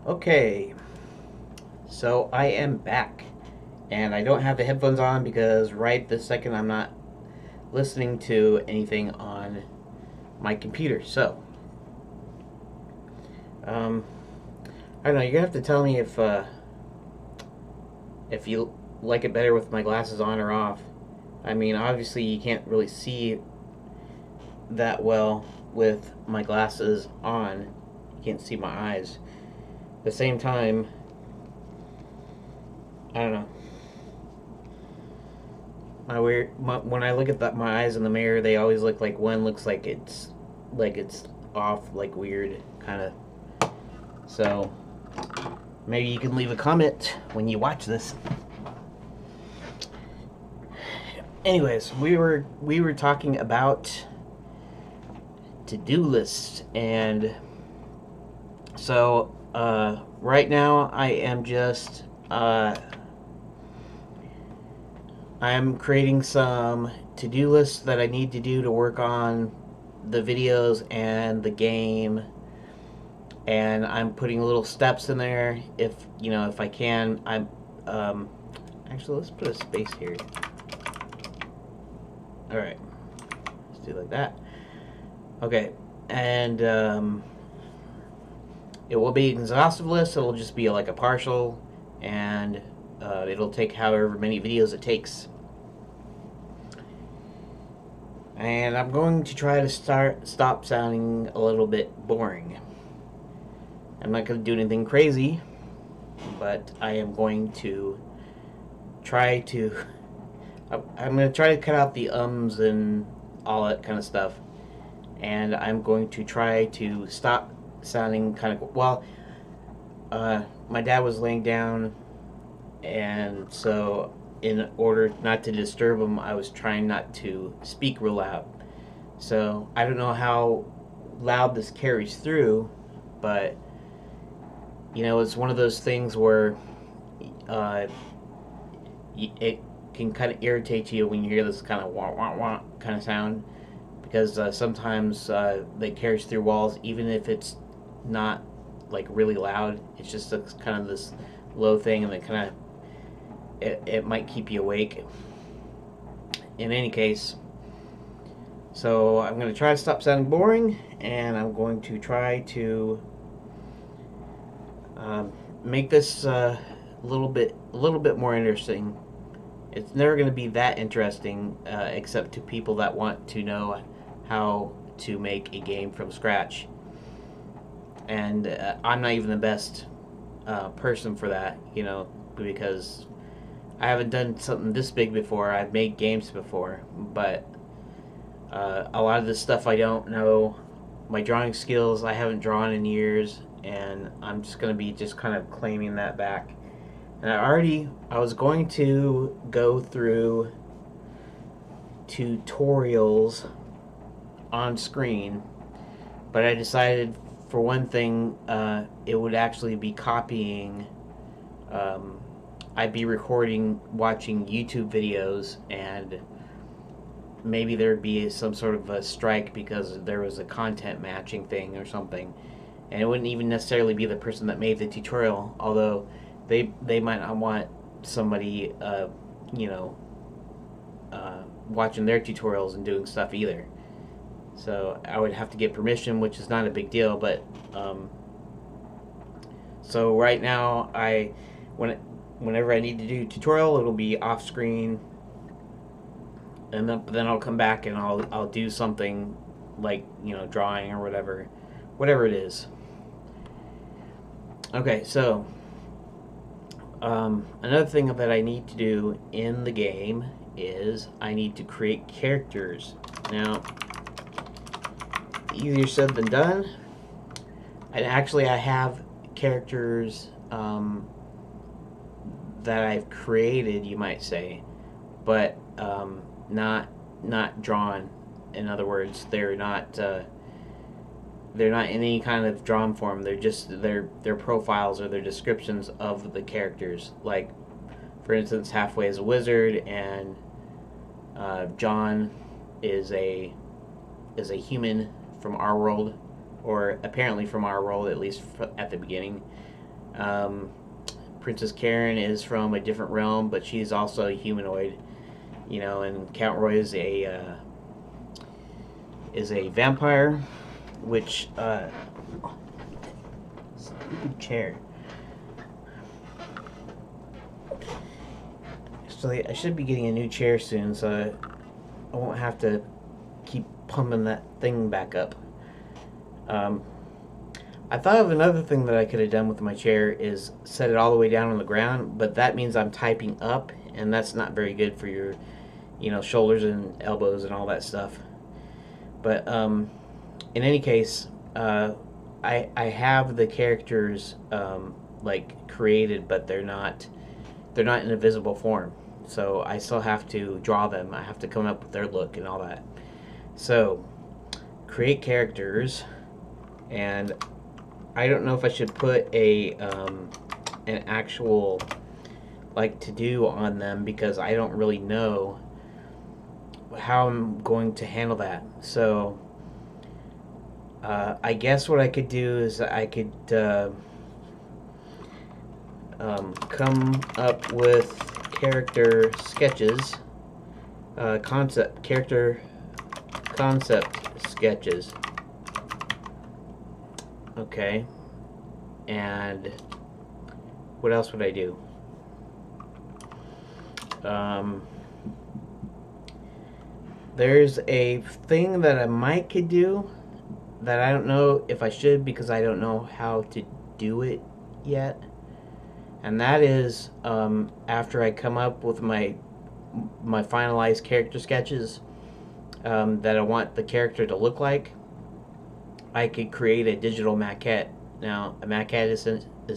Okay, so I am back, and I don't have the headphones on because right this second I'm not listening to anything on my computer. So, um, I don't know. You're gonna have to tell me if you like it better with my glasses on or off. I mean, obviously you can't really see that well with my glasses on. You can't see my eyes. At the same time, I don't know. When I look at my eyes in the mirror, they always look like one looks like it's off, like weird, kind of. So maybe you can leave a comment when you watch this. Anyways, we were talking about to-do lists, and so right now I am creating some to-do lists that I need to do to work on the videos and the game, and I'm putting little steps in there. If I can, I'm actually, let's put a space here. All right, let's do it like that. Okay, and it will be an exhaustive list. It'll just be like a partial, and it'll take however many videos it takes. And I'm going to try to stop sounding a little bit boring. I'm not going to do anything crazy, but I am going to try to. I'm going to try to cut out the ums and all that kind of stuff, and I'm going to try to stop sounding kind of well. My dad was laying down, and so in order not to disturb him, I was trying not to speak real loud. So I don't know how loud this carries through, but it's one of those things where uh, it can kind of irritate you when you hear this kind of wah wah wah kind of sound, because sometimes it carries through walls, even if it's not like really loud. It's just kind of this low thing, and it kind of it might keep you awake. In any case, so I'm going to try to stop sounding boring, and I'm going to try to make this a little bit more interesting. It's never going to be that interesting, except to people that want to know how to make a game from scratch. And I'm not even the best person for that, because I haven't done something this big before. I've made games before, but a lot of this stuff I don't know. My drawing skills, I haven't drawn in years, and I'm just going to be just kind of claiming that back. And I was going to go through tutorials on screen, but I decided, for one thing, it would actually be copying. I'd be recording, watching YouTube videos, and maybe there'd be some sort of a strike because there was a content matching thing or something. And it wouldn't even necessarily be the person that made the tutorial, although they might not want somebody, watching their tutorials and doing stuff either. So I would have to get permission, which is not a big deal. But so right now, whenever I need to do tutorial, it'll be off screen, and then I'll come back and I'll do something like drawing or whatever it is. Okay, so another thing that I need to do in the game is I need to create characters. Now, easier said than done. And actually, I have characters that I've created, you might say, but not drawn. In other words, they're not in any kind of drawn form. They're just their profiles or their descriptions of the characters. Like, for instance, Halfway is a wizard, and John is a human from our world, or apparently from our world, at least at the beginning. Princess Karen is from a different realm, but she's also a humanoid, and Count Roy is a vampire, which stupid chair. So I should be getting a new chair soon, so I won't have to keep pumping that thing back up. I thought of another thing that I could have done with my chair is set it all the way down on the ground, but that means I'm typing up, and that's not very good for your, shoulders and elbows and all that stuff. But in any case, I have the characters like created, but they're not in a visible form. So I still have to draw them. I have to come up with their look and all that. So create characters, and I don't know if I should put an actual like to do on them, because I don't really know how I'm going to handle that. So I guess what I could do is I could come up with character sketches, character concept sketches. Okay, and what else would I do? There's a thing that I might could do that I don't know if I should, because I don't know how to do it yet. And that is after I come up with my finalized character sketches that I want the character to look like, I could create a digital maquette. Now, a maquette is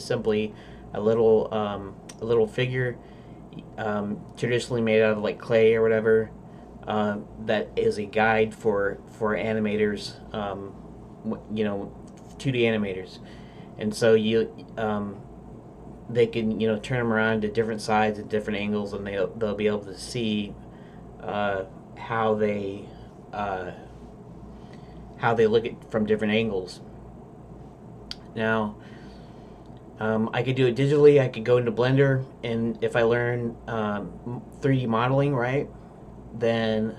simply a little figure, traditionally made out of like clay or whatever, that is a guide for animators, 2D animators, and so they can turn them around to different sides and different angles, and they'll be able to see how they look at from different angles. Now, I could do it digitally. I could go into Blender, and if I learn 3D modeling right, then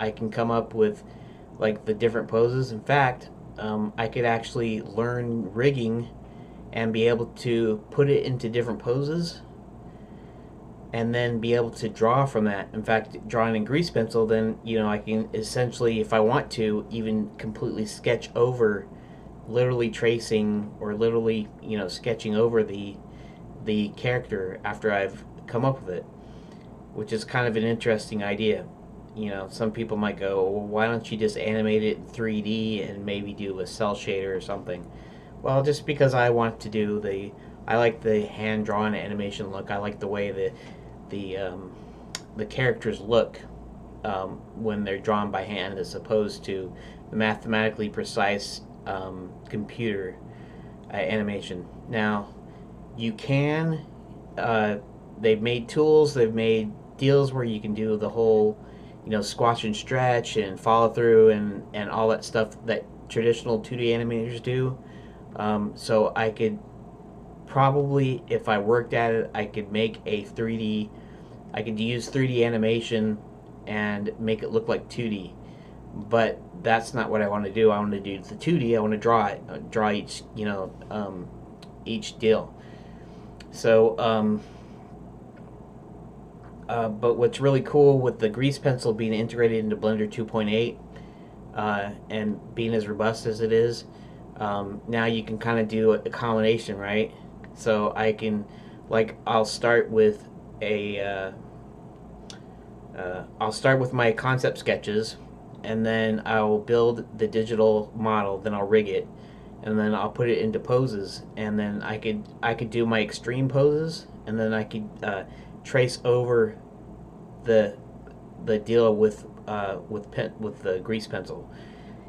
I can come up with like the different poses. In fact, I could actually learn rigging and be able to put it into different poses, and then be able to draw from that. In fact, drawing in grease pencil, then I can essentially, if I want to, even completely sketch over, literally tracing or literally sketching over the character after I've come up with it, which is kind of an interesting idea. Some people might go, well, why don't you just animate it in 3D and maybe do a cell shader or something? Well, just because I want to do I like the hand-drawn animation look. I like the way the characters look when they're drawn by hand, as opposed to the mathematically precise computer animation. Now, you can, they've made tools, they've made deals where you can do the whole, squash and stretch and follow through and all that stuff that traditional 2D animators do. So I could probably, if I worked at it, I could make I could use 3D animation and make it look like 2D. But that's not what I want to do. I want to do the 2D. I want to draw it, draw each deal. So, but what's really cool with the grease pencil being integrated into Blender 2.8 and being as robust as it is, now you can kind of do a combination, right? So I can, I'll start with I'll start with my concept sketches, and then I'll build the digital model, then I'll rig it, and then I'll put it into poses, and then I could do my extreme poses, and then I could trace over the deal with the grease pencil.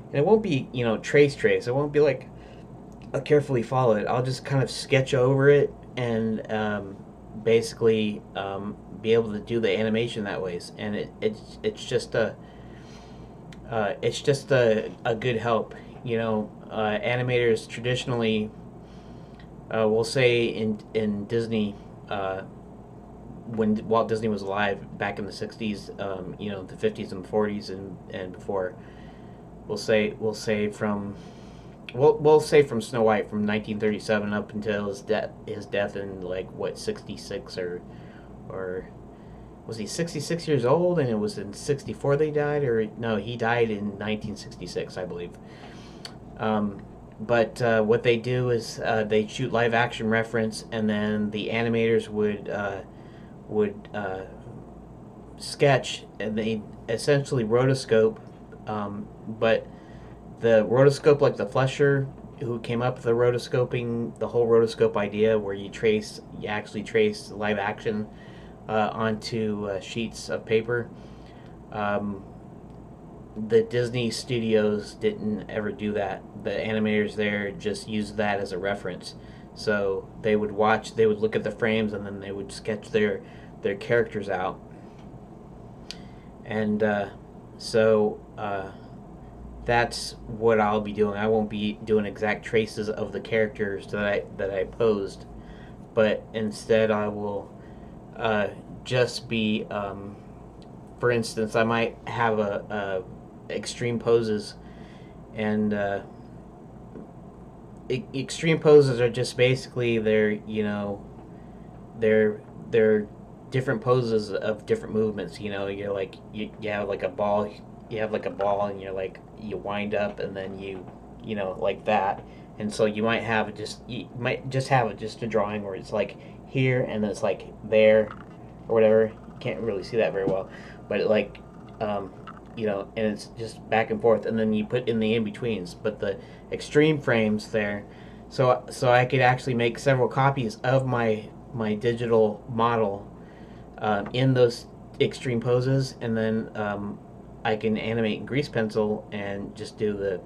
And it won't be trace. It won't be like I'll carefully follow it. I'll just kind of sketch over it and basically be able to do the animation that way. And it's just a good help. Animators traditionally we'll say in Disney, when Walt Disney was alive back in the '60s, the '50s and '40s and before. We'll say from Snow White from 1937 up until his death in like what 66 or was he 66 years old and it was in 64 they died, or no, he died in 1966 I believe. But what they do is they shoot live action reference, and then the animators would sketch, and they essentially rotoscope, but the rotoscope, like the Flesher who came up with the rotoscoping, the whole rotoscope idea where you actually trace live action onto sheets of paper. The Disney studios didn't ever do that. The animators there just used that as a reference. So they would look at the frames, and then they would sketch their characters out. And that's what I'll be doing. I won't be doing exact traces of the characters that I posed, but instead I will just be, for instance, I might have a extreme poses, and extreme poses are just basically they're different poses of different movements. You're like you have like a ball, and you wind up, and then like that. And so you might just have it just a drawing where it's like here and then it's like there or whatever. You can't really see that very well, but and it's just back and forth, and then you put in the in-betweens. But the extreme frames there, so I could actually make several copies of my digital model in those extreme poses, and then I can animate in grease pencil and just do the,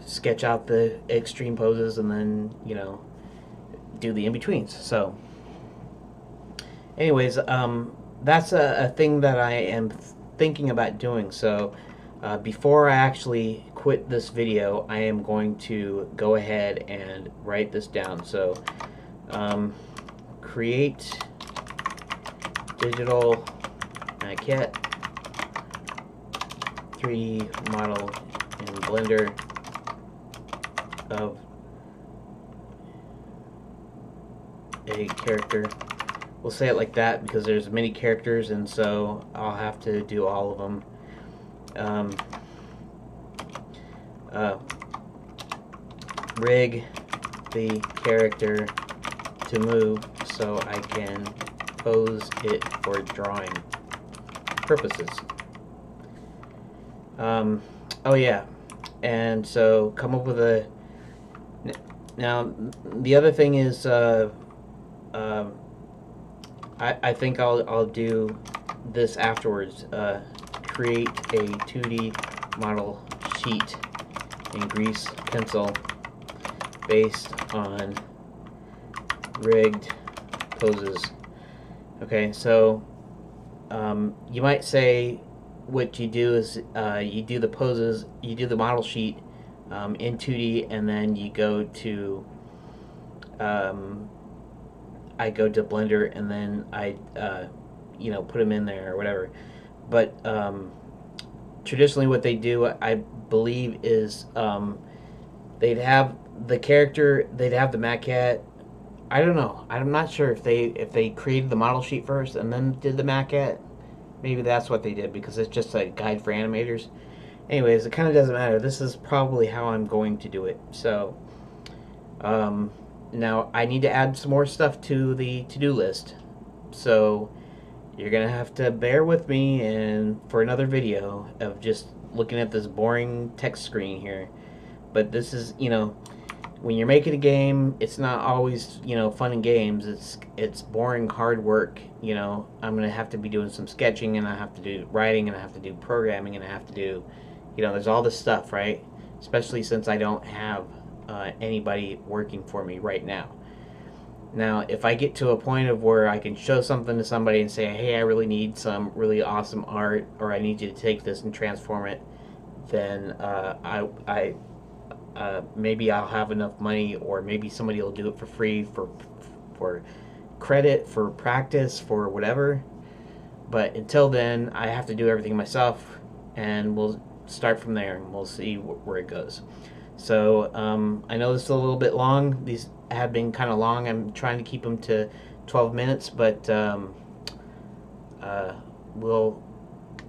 sketch out the extreme poses, and then do the in-betweens. So anyways, that's a thing that I am thinking about doing. So before I actually quit this video, I am going to go ahead and write this down. So create digital maquette 3D model in Blender of a character. We'll say it like that because there's many characters, and so I'll have to do all of them. Rig the character to move so I can pose it for drawing purposes. Oh yeah, and so come up with a. Now the other thing is, I think I'll do this afterwards. Create a 2D model sheet in grease pencil based on rigged poses. Okay, so you might say what you do is you do the poses, you do the model sheet in 2D, and then you go to I go to Blender, and then I put them in there or whatever. But traditionally what they do, I believe, is they'd have the character, they'd have the maquette. I don't know. I'm not sure if they created the model sheet first and then did the maquette. Maybe that's what they did, because it's just a guide for animators. Anyways, it kind of doesn't matter. This is probably how I'm going to do it. So now I need to add some more stuff to the to-do list. So you're gonna have to bear with me and for another video of just looking at this boring text screen here. But this is, when you're making a game, it's not always, fun and games. It's boring, hard work. I'm gonna have to be doing some sketching, and I have to do writing, and I have to do programming, and I have to do, there's all this stuff, right? Especially since I don't have anybody working for me right now. Now, if I get to a point of where I can show something to somebody and say, hey, I really need some really awesome art, or I need you to take this and transform it, then maybe I'll have enough money, or maybe somebody will do it for free for credit, for practice, for whatever. But until then, I have to do everything myself, and we'll start from there, and we'll see where it goes. So I know this is a little bit long. These have been kind of long. I'm trying to keep them to 12 minutes, but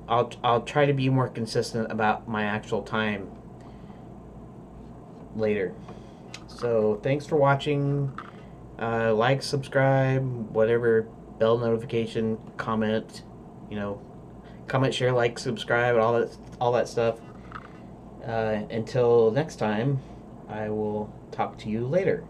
I'll try to be more consistent about my actual time later. So thanks for watching. Like, subscribe, whatever, bell notification, comment, comment, share, like, subscribe, all that stuff. Until next time, I will talk to you later.